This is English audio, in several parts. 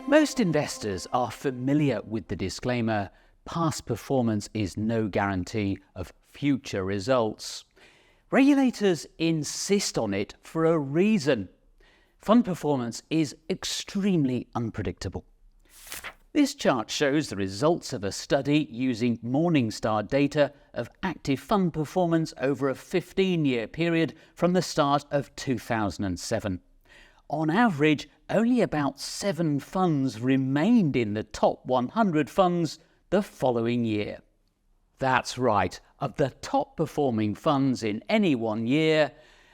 Most investors are familiar with the disclaimer, past performance is no guarantee of future results. Regulators insist on it for a reason. Fund performance is extremely unpredictable. This chart shows the results of a study using Morningstar data of active fund performance over a 15-year period from the start of 2007. On average, only about 7 funds remained in the top 100 funds the following year. That's right, of the top performing funds in any one year,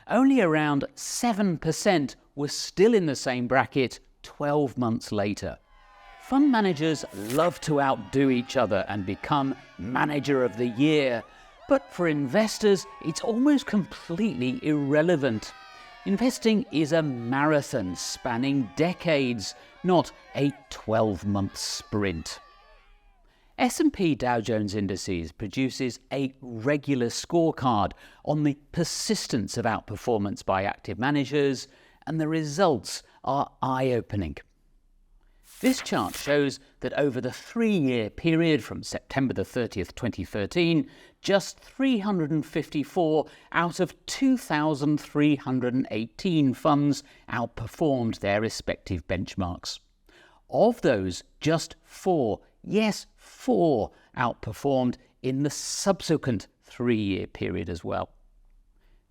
only around 7% were still in the same bracket 12 months later. Fund managers love to outdo each other and become Manager of the Year, but for investors, it's almost completely irrelevant. Investing is a marathon spanning decades, not a 12-month sprint. S&P Dow Jones Indices produces a regular scorecard on the persistence of outperformance by active managers, and the results are eye-opening. This chart shows that over the 3-year period from September the 30th, 2013, just 354 out of 2,318 funds outperformed their respective benchmarks. Of those, just 4, yes, 4 outperformed in the subsequent 3-year period as well.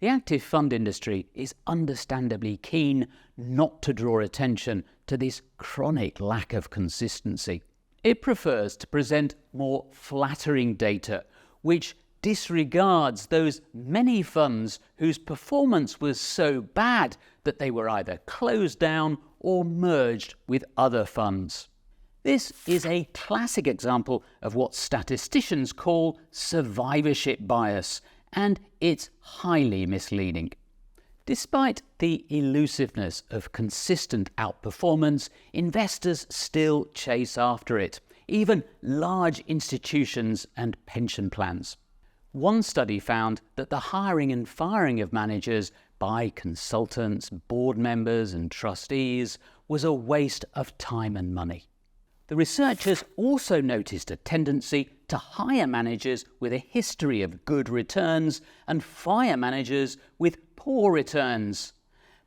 The active fund industry is understandably keen not to draw attention to this chronic lack of consistency. It prefers to present more flattering data, which disregards those many funds whose performance was so bad that they were either closed down or merged with other funds. This is a classic example of what statisticians call survivorship bias, and it's highly misleading. Despite the elusiveness of consistent outperformance, investors still chase after it, even large institutions and pension plans. One study found that the hiring and firing of managers by consultants, board members and trustees was a waste of time and money. The researchers also noticed a tendency to hire managers with a history of good returns and fire managers with poor returns.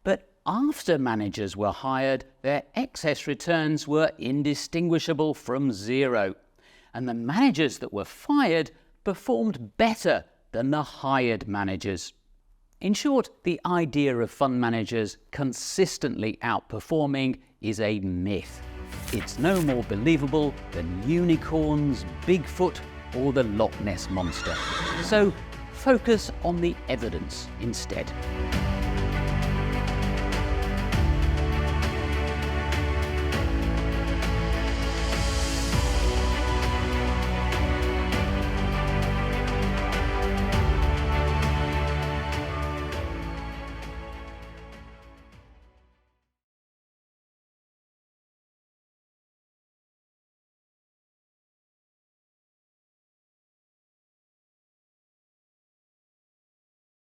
But after managers were hired, their excess returns were indistinguishable from zero, and the managers that were fired performed better than the hired managers. In short, the idea of fund managers consistently outperforming is a myth. It's no more believable than unicorns, Bigfoot, or the Loch Ness Monster. So focus on the evidence instead.